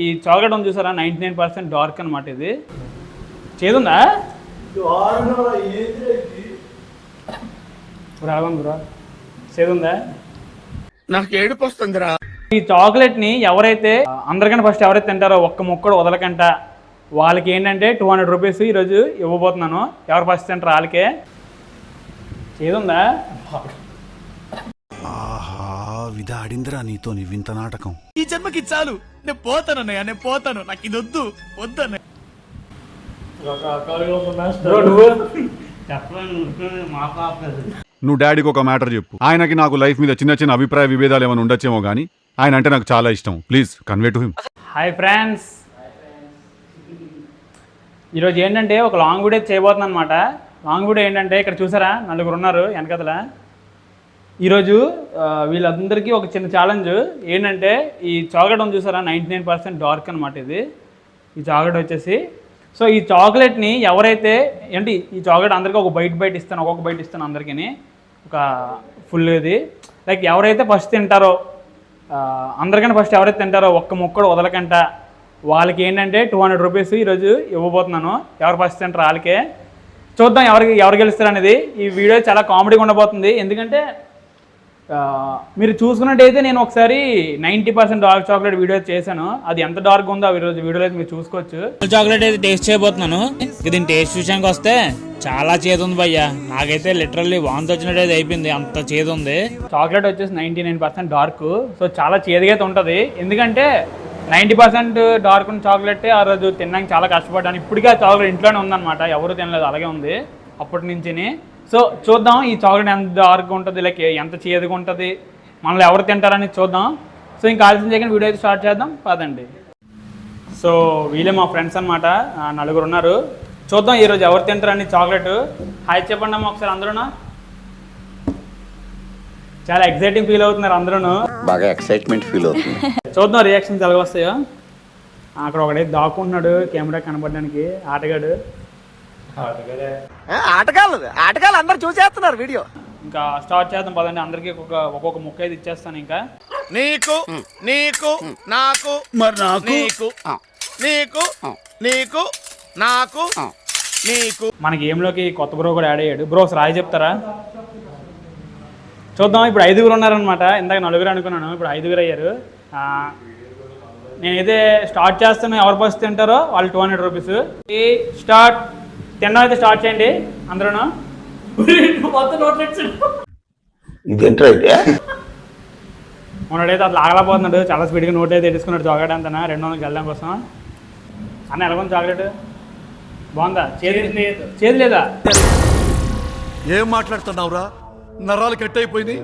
ఈ చాక్లెట్ ఉంది చూసారా 99% డార్క్ అనమాట. ఇది చేదుందా బ్రో? చేదుందా? నాకు ఏడుపు వస్తుందిరా. ఈ చాక్లెట్ని ఎవరైతే అందరికంటే ఫస్ట్ ఎవరైతే తింటారో ఒక్క ముక్కడు వదలకంట వాళ్ళకి ఏంటంటే 200 రూపీస్ ఈరోజు ఇవ్వబోతున్నాను. ఎవరు ఫస్ట్ తింటారు వాళ్ళకే. చేదుందా? విధాడిందిరా నీతో నీ వింత నాటకం. ఈ జన్మకి చాలు, నేను పోతాను, నాకు ఇది వద్దు. నువ్వు డాడీకి ఒక మ్యాటర్ చెప్పు. ఆయనకి నాకు లైఫ్ మీద చిన్న చిన్న అభిప్రాయ విభేదాలు ఏమైనా ఉండొచ్చేమో కానీ ఆయన అంటే నాకు చాలా ఇష్టం. Please convey to him. Hi friends, ఈరోజు ఏంటంటే ఒక లాంగ్ వీడియో చేయబోతున్నాను అనమాట. లాంగ్ వీడియో ఏంటంటే ఇక్కడ చూసారా నలుగురు ఉన్నారు వెనకతల. ఈరోజు వీళ్ళందరికీ ఒక చిన్న ఛాలెంజ్ ఏంటంటే ఈ చాక్లెట్ ఉంది చూసారా 99% డార్క్ అనమాట. ఇది ఈ చాక్లెట్ వచ్చేసి సో ఈ చాక్లెట్ని ఎవరైతే ఏంటి ఈ చాక్లెట్ అందరికీ ఒక బైట్ ఇస్తాను, ఒక్కొక్క బైట్ ఇస్తాను అందరికీ ఒక ఫుల్. ఇది లైక్ ఎవరైతే ఫస్ట్ తింటారో అందరికన్నా ఫస్ట్ ఎవరైతే తింటారో ఒక్క ముక్కడు వదలకంట వాళ్ళకి ఏంటంటే 200 రూపీస్ ఈరోజు ఇవ్వబోతున్నాను. ఎవరు ఫస్ట్ తింటారో వాళ్ళకే. చూద్దాం ఎవరు గెలుస్తారు అనేది. ఈ వీడియో చాలా కామెడీగా ఉండబోతుంది. ఎందుకంటే మీరు చూసుకున్నట్టయితే నేను ఒకసారి 90% డార్క్ చాక్లెట్ వీడియో చేశాను. అది ఎంత డార్క్ ఉందో ఆ వీడియోలో అయితే మీరు చూసుకోవచ్చు. చాక్లెట్ అయితే టేస్ట్ చేయబోతున్నాను. దీని టేస్ట్ విషయానికి వస్తే చాలా చేదు ఉంది భయ్యా. నాకైతే లిటరల్లీ వాంతి వచ్చినట్టు అయితే అయిపోయింది, అంత చేదు ఉంది. చాక్లెట్ వచ్చేసి 99% డార్క్. సో చాలా చేదుగా అయితే ఉంటుంది. ఎందుకంటే 90% డార్క్ ఉన్న చాక్లెట్ ఆ రోజు తినడానికి చాలా కష్టపడ్డాను. ఇప్పటికీ ఆ చాక్లెట్ ఇంట్లోనే ఉందన్నమాట, ఎవరు తినలేదు, అలాగే ఉంది అప్పటి నుంచి. సో చూద్దాం ఈ చాక్లెట్ ఎంత డార్క్గా ఉంటుంది, లైక్ ఎంత చేదుగా ఉంటుంది, మనల్ని ఎవరు తింటారని చూద్దాం. సో ఇంకా ఆలస్యం చేయకుండా వీడియో అయితే స్టార్ట్ చేద్దాం పదండి. సో వీళ్ళే మా ఫ్రెండ్స్ అనమాట, నలుగురు ఉన్నారు. చూద్దాం ఈరోజు ఎవరు తింటారని చాక్లెట్. హాయ్ చెప్పండి అమ్మ ఒకసారి అందరూ. చాలా ఎక్సైటింగ్ ఫీల్ అవుతున్నారు అందరూ, బాగా ఎక్సైట్మెంట్ ఫీల్ అవుతుంది. చూద్దాం రియాక్షన్స్ ఎలా వస్తాయో. అక్కడ ఒకడే దాక్కుంటున్నాడు కెమెరా కనబడడానికి, ఆటగాడు. ఆటగాళ్ళు అందరు చూసేస్తున్నారు వీడియో. ఇంకా స్టార్ట్ చేద్దాం పదండి. అందరికి ఒక్కొక్క ముక్క అయితే ఇచ్చేస్తాను. ఇంకా నీకు నీకు నాకు మరి నాకు నీకు నీకు నీకు నాకు నీకు. మన గేమ్లోకి కొత్త బ్రో కూడా యాడ్ అయ్యాడు. బ్రో రాయి చెప్తారా? చూద్దాం. ఇప్పుడు 5గురు ఉన్నారనమాట. ఇందాక 4 అనుకున్నాను, ఇప్పుడు 5గురు అయ్యారు. నేనైతే స్టార్ట్ చేస్తాను. ఎవరు ఫస్ట్ తింటారో వాళ్ళు 200 రూపీస్. స్టార్ట్. తినడం అయితే స్టార్ట్ చేయండి అందరూ. మొన్నడైతే అట్లా ఆగలేకపోతున్నాడు, చాలా స్పీడ్గా నోట్ అయితే తీసుకున్నాడు చాక్లెట్ అంతా 200 వెళ్ళడం కోసం. అన్న ఎలాగొంది చాక్లెట్? బాగుందా? చేదు లేదా? ఏం మాట్లాడుతున్నావురా? నరాలు కట్ అయిపోయింది.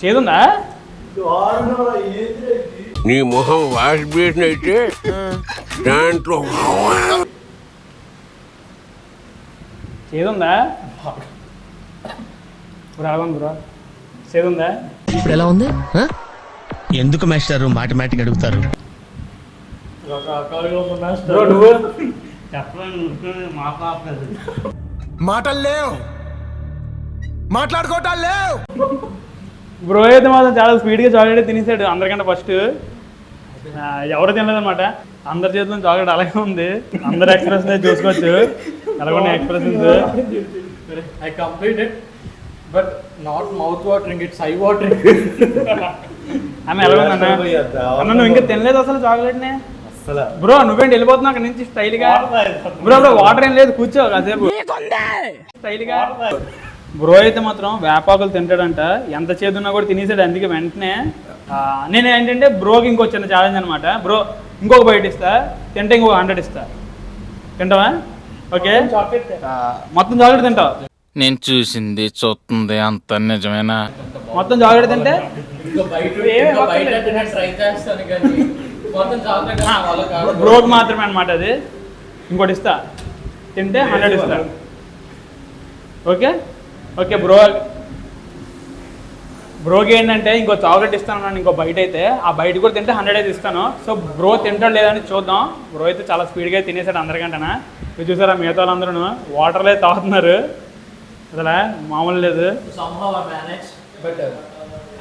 చేదుందా? నీ మొహం వాష్ బేసిన్ అయితే దాంట్లో చేదుందా? ఇప్పుడు ఎలాగొంది బ్రో? చేదుందా? ఇప్పుడు ఎలా ఉంది? ఎందుకు మాస్టర్ మాటిమాటికి అడుగుతారు? బ్రో నువ్వు మాటలు లేవు, మాట్లాడుకోవటాలు లేవు. బ్రో అయితే మాత్రం చాలా స్పీడ్గా చాక్లెట్ తినేసాడు అందరికంటే ఫస్ట్. ఎవరు తినలేదన్నమాట. అందరి చేతిలో చాక్లెట్ అలాగే ఉంది. అందరు ఎక్స్ప్రెషన్ చూసుకోవచ్చు ఎలాగొన్న expressions. I completed, but not mouth watering, it's eye watering. అన్న ఎలాగొందన్న? అన్న నువ్వు ఇంకా తినలేదు అసలు చాక్లెట్ని? బ్రో నువ్వేంటి వెళ్ళిపోతున్నావు అక్కడ నుంచి స్టైల్గా? బ్రో వాటర్ ఏం లేదు, కూర్చో కాసేపు స్టైల్గా. బ్రో అయితే మాత్రం వేపాకులు తింటాడంట, ఎంత చేదున్నా కూడా తినేసాడు. అందుకే వెంటనే నేను ఏంటంటే బ్రోకి ఇంకో చిన్న ఛాలెంజ్ అనమాట. బ్రో ఇంకొక బయట ఇస్తా, తింటే ఇంకొక 100 ఇస్తా. తింటావా? ఓకే మొత్తం చాక్లెట్ తింటావు? నేను చూసింది చూస్తుంది అంత నిజమేనా? మొత్తం చాక్లెట్ తింటే బ్రోకి మాత్రమే అనమాట అది. ఇంకోటి ఇస్తా, తింటే 100 ఇస్తా. ఓకే ఓకే బ్రోకి ఏంటంటే ఇంకో చాక్లెట్ ఇస్తాను, ఇంకో బయట అయితే ఆ బయట కూడా తింటే 100 అయితే ఇస్తాను. సో బ్రో తింటాడు లేదని చూద్దాం. బ్రో అయితే చాలా స్పీడ్గా తినేసాడు అందరికంటేనా. మీరు చూసారా మిగతా వాళ్ళందరూ వాటర్లో తాగుతున్నారు, అసలు మామూలు లేదు.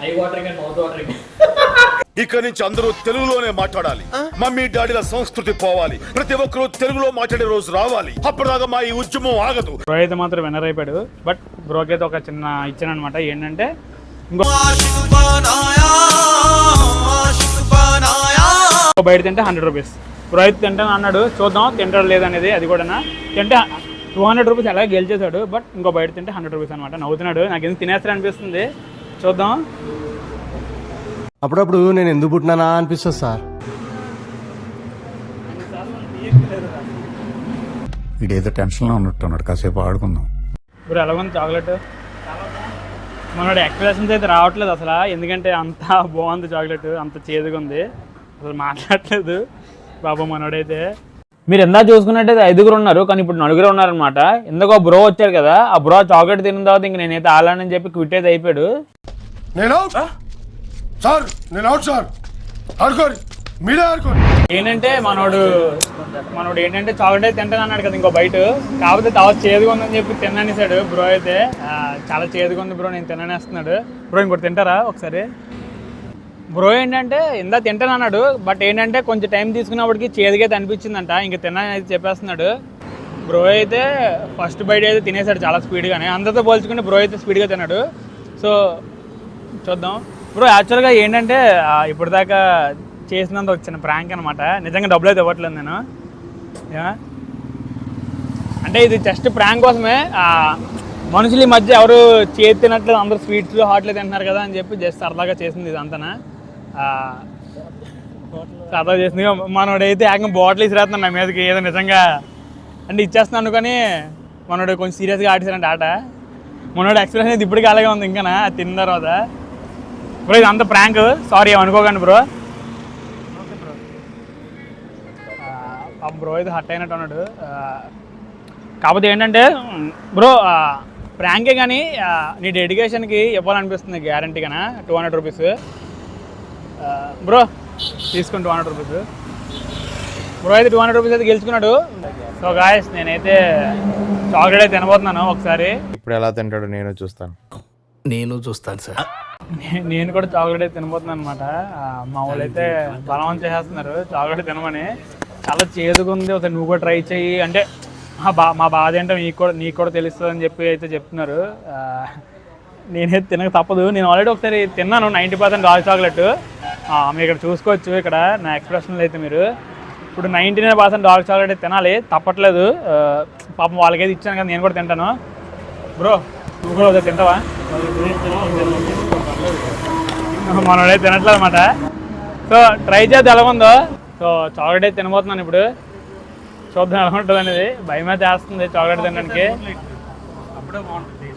I watering and mouth watering. ఇక్కడి నుంచి అందరూ తెలుగులోనే మాట్లాడాలి. మమ్మీ డాడీల సంస్కృతి పోవాలి. ప్రతి ఒక్కరూ తెలుగులో మాట్లాడే రోజు రావాలి. అప్పటిదాకా మా ఈ ఉద్యమం ఆగదు. బ్రో అయితే మాత్రం విన్నర్ అయిపోయాడు. బట్ బ్రోకి అయితే ఒక చిన్న ఇచ్చాను అనమాట. ఏంటంటే ఇంకో బయట తింటే 100 రూపీస్. బ్రో అయితే తింటాను అన్నాడు, చూద్దాం తింటాడు లేదనేది. అది కూడా తింటే 200 రూపీస్ అలాగే గెలిచేశాడు. బట్ ఇంకో బయట తింటే 100 రూపీస్ అనమాట. నవ్వుతున్నాడు, నాకు ఎందుకు తినేస్తాడు అనిపిస్తుంది. చూద్దాం. అప్పుడప్పుడు నేను ఎందుకు పుట్టినానా అనిపిస్తుంది సార్. వీడేదో టెన్షన్లో ఉన్నట్టున్నాడు, కాసేపు ఆడుకుందాం. బ్రో ఎలా ఉంది చాక్లెట్? మనోడు ఎక్స్ప్రెషన్స్ అయితే రావట్లేదు అసలు, ఎందుకంటే అంత బాగుంది చాక్లెట్, అంత చేదుగా ఉంది, అసలు మాట్లాడలేదు బాబు మనోడైతే. మీరు ఎంత చూసుకున్నట్టయితే 5 ఉన్నారు, కానీ ఇప్పుడు 4 ఉన్నారనమాట. ఎందుకో బ్రో వచ్చారు కదా, ఆ బ్రో చాక్లెట్ తిన్న తర్వాత ఇంక నేనైతే ఆలానని చెప్పి క్విట్ అయితే అయిపోయాడు. నేను అవుట్ సార్, నేను అవుట్ సార్. ఆడుకోరు, మీరే ఆడుకోరు. ఏంటంటే మనోడు ఏంటంటే చాక్లెట్ అయితే తింటాను అన్నాడు కదా ఇంకో బయట, కాకపోతే తర్వాత చేదుగా ఉందని చెప్పి తిననేసాడు బ్రో అయితే. చాలా చేదుగా ఉంది బ్రో, నేను తిననేస్తున్నాడు. బ్రో ఇంకోటి తింటారా ఒకసారి? బ్రో ఏంటంటే ఇందా తింటాను అన్నాడు, బట్ ఏంటంటే కొంచెం టైం తీసుకున్నప్పటికీ చేదుగా అయితే అనిపించిందంట, ఇంక తిన్నాను అయితే చెప్పేస్తున్నాడు. బ్రో అయితే ఫస్ట్ బైట్ అయితే తినేసాడు చాలా స్పీడ్గానే, అందరితో పోల్చుకుంటే బ్రో అయితే స్పీడ్గా తిన్నాడు. సో చూద్దాం. బ్రో యాక్చువల్గా ఏంటంటే ఇప్పటిదాకా చేసినంత ఒక చిన్న ప్రాంక్ అనమాట. నిజంగా డబ్బులు అయితే ఇవ్వట్లేదు నేను, అంటే ఇది జస్ట్ ప్రాంక్ కోసమే. మనుషుల ఈ మధ్య ఎవరు చేతి తినట్లేదు, అందరూ స్వీట్స్ హాట్లు తింటున్నారు కదా అని చెప్పి జస్ట్ సరదాగా చేసింది ఇది అంతనా. సరదా చేసింది. మనోడైతే ఏకంగా బాటిల్ ఇసిరేస్తున్నాడు నా మీదకి, ఏదో నిజంగా అంటే ఇచ్చేస్తున్నాను, కానీ మనోడు కొంచెం సీరియస్గా ఆడిసారంటే ఆట. మనోడు ఎక్స్ప్రెషన్ అయితే ఇప్పటికీ అలాగే ఉంది ఇంకా తిన్న తర్వాత. బ్రో ఇది అంత ప్రాంక్, సారీ ఏమనుకోకండి బ్రో. బ్రో అయితే హట్ అయినట్టు అన్నాడు. కాకపోతే ఏంటంటే బ్రో ప్రాంకే, కానీ నీ డెడికేషన్కి ఇవ్వాలనిపిస్తుంది గ్యారంటీగా 200 రూపీస్. బ్రో తీసుకుని 200 రూపీస్. బ్రో అయితే 200 రూపీస్ అయితే గెలుచుకున్నాడు. సో గాయస్ నేనైతే చాక్లెట్ అయితే తినబోతున్నాను ఒకసారి. ఇప్పుడు ఎలా తింటాడో నేను చూస్తాను. నేను చూస్తాను సార్. నేను కూడా చాక్లెట్ అయితే తినబోతున్నాను అనమాట. మా వాళ్ళు అయితే బలవంతం చేసేస్తున్నారు చాక్లెట్ తినమని. చాలా చేదుగా ఉంది, ఒకసారి నువ్వు కూడా ట్రై చెయ్యి అంటే మా బాధ ఏంటో నీకు కూడా తెలుస్తుంది అని చెప్పి అయితే చెప్తున్నారు. నేనైతే తినక తప్పదు. నేను ఆల్రెడీ ఒకసారి తిన్నాను 90% డార్క్ చాక్లెట్. మీరు ఇక్కడ చూసుకోవచ్చు, ఇక్కడ నా ఎక్స్ప్రెషన్లు అయితే మీరు ఇప్పుడు 99% డార్క్ చాక్లెట్ అయితే తినాలి, తప్పట్లేదు. పాపం వాళ్ళకైతే ఇచ్చాను కదా, నేను కూడా తింటాను. బ్రో నువ్వు కూడా ఒకసారి తింటావా? మనోడైతే తినట్లేదు అనమాట. సో ట్రై చేద్దాం ఎలా ఉందో. సో చాక్లెట్ అయితే తినబోతున్నాను ఇప్పుడు, చూద్దాం ఎలా ఉంటుంది అనేది. భయం అయితే వేస్తుంది చాక్లెట్ తినడానికి. అప్పుడే బాగుంటుంది.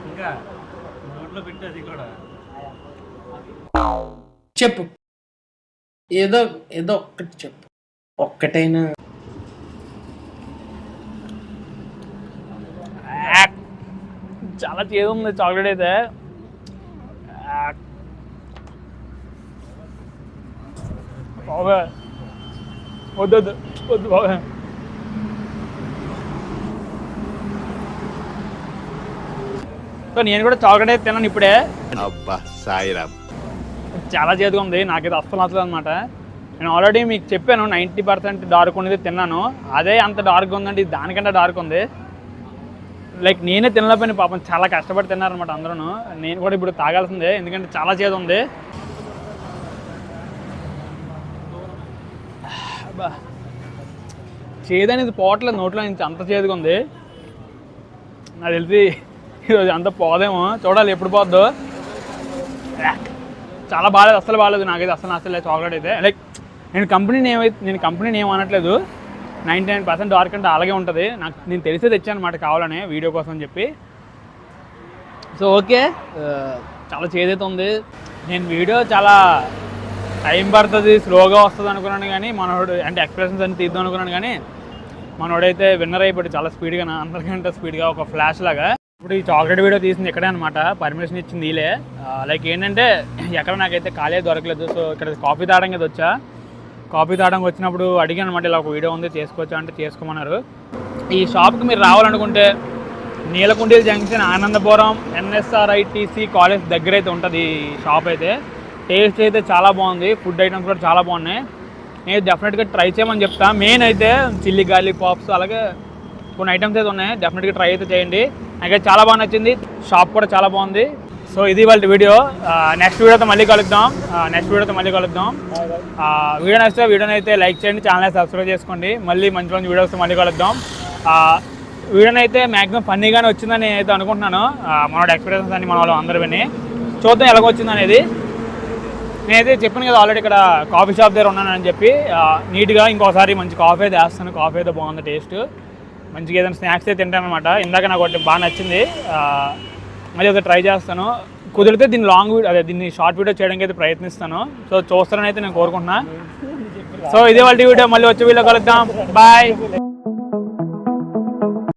ఇంకా నోట్లో పెట్టేది కూడా. చెప్పు, ఏదో ఒక్కటి చెప్పు, ఒక్కటైనా. చాలా చేదు ఉంది చాక్లెట్ అయితే. బాగా వద్దు బాగా. సో నేను కూడా చాక్లెట్ అయితే తిన్నాను ఇప్పుడే. అబ్బా సాయిరామ్, చాలా చేదుగా ఉంది, నాకైతే అస్సలు నచ్చలేదు అనమాట. నేను ఆల్రెడీ మీకు చెప్పాను 90% డార్క్ ఉండేది తిన్నాను, అదే అంత డార్క్ ఉందండి, దానికంటే డార్క్ ఉంది. లైక్ నేనే తినలేకపోయినా, పాపం చాలా కష్టపడి తిన్నారనమాట అందరూ. నేను కూడా ఇప్పుడు తాగాల్సిందే, ఎందుకంటే చాలా చేదు ఉంది. చేదు అనేది పోవట్లేదు నోట్లో నుంచి, అంత చేదుగా ఉంది. నాకు తెలిసి ఈరోజు అంత పోదేమో, చూడాలి ఎప్పుడు పోద్దో. చాలా బాగాలేదు, అస్సలు బాగాలేదు, నాకైతే అస్సలు నచ్చలేదు చాక్లెట్ అయితే. లైక్ నేను కంపెనీని ఏం అనట్లేదు, 99% డార్క్ అంటే అలాగే ఉంటుంది. నేను తెలిసే తెచ్చాను అనమాట కావాలనే వీడియో కోసం అని చెప్పి. సో ఓకే, చాలా చేదైతే ఉంది. నేను వీడియో చాలా టైం పడుతుంది, స్లోగా వస్తుంది అనుకున్నాను, కానీ మనోడు అంటే ఎక్స్ప్రెషన్స్ అన్ని తీద్దాం అనుకున్నాను, కానీ మనోడైతే విన్నర్ అయిపోయాడు చాలా స్పీడ్గా, అందరికంటే స్పీడ్గా, ఒక ఫ్లాష్ లాగా. ఇప్పుడు ఈ చాక్లెట్ వీడియో తీసింది ఇక్కడే అనమాట, పర్మిషన్ ఇచ్చింది వీళ్ళే. లైక్ ఏంటంటే ఎక్కడ నాకైతే ఖాళీ దొరకలేదు. సో ఇక్కడ కాఫీ తాగడానికి వచ్చా. కాఫీ తాగడానికి వచ్చినప్పుడు అడిగాను అనమాట, ఇలా ఒక వీడియో ఉంది చేసుకోవచ్చా అంటే చేసుకోమన్నారు. ఈ షాప్కి మీరు రావాలనుకుంటే నీలకుండీల జంక్షన్ ఆనందపురం NSRITC కాలేజ్ దగ్గర అయితే ఉంటుంది ఈ షాప్ అయితే. టేస్ట్ అయితే చాలా బాగుంది, ఫుడ్ ఐటమ్స్ కూడా చాలా బాగున్నాయి. నేను డెఫినెట్గా ట్రై చేయమని చెప్తా. మెయిన్ అయితే చిల్లీ గార్లిక్ పాప్స్ అలాగే కొన్ని ఐటమ్స్ అయితే ఉన్నాయి, డెఫినెట్గా ట్రై అయితే చేయండి. నాకైతే చాలా బాగా నచ్చింది, షాప్ కూడా చాలా బాగుంది. సో ఇది వాళ్ళ వీడియో. నెక్స్ట్ వీడియోతో మళ్ళీ కలుద్దాం. వీడియో నచ్చితే వీడియోని అయితే లైక్ చేయండి, ఛానల్ సబ్స్క్రైబ్ చేసుకోండి. మళ్ళీ మంచి మంచి వీడియోస్తో మళ్ళీ కలుద్దాం. వీడియోని అయితే మ్యాక్సిమం ఫన్నీగానే వచ్చిందని నేనైతే అనుకుంటున్నాను. మనోட ఎక్స్పీరియన్స్ అని మన వాళ్ళు అందరూ విని చూద్దాం ఎలాగొచ్చింది అనేది. నేనైతే చెప్పాను కదా ఆల్రెడీ ఇక్కడ కాఫీ షాప్ దగ్గర ఉన్నానని చెప్పి, నీట్గా ఇంకోసారి మంచి కాఫీ అయితే వేస్తాను. కాఫీ అయితే బాగుంది, టేస్ట్ మంచిగా. ఏదైనా స్నాక్స్ అయితే తింటాను అనమాట. ఇందాక నాకు ఒకటి బాగా నచ్చింది, మళ్ళీ అయితే ట్రై చేస్తాను. కుదిరితే దీన్ని లాంగ్ వీడియో దీన్ని షార్ట్ వీడియో చేయడానికి అయితే ప్రయత్నిస్తాను. సో చూస్తారని అయితే నేను కోరుకుంటున్నా. సో ఇదే వాళ్ళ వీడియో, మళ్ళీ వచ్చే వీడియో కలుద్దాం. బాయ్.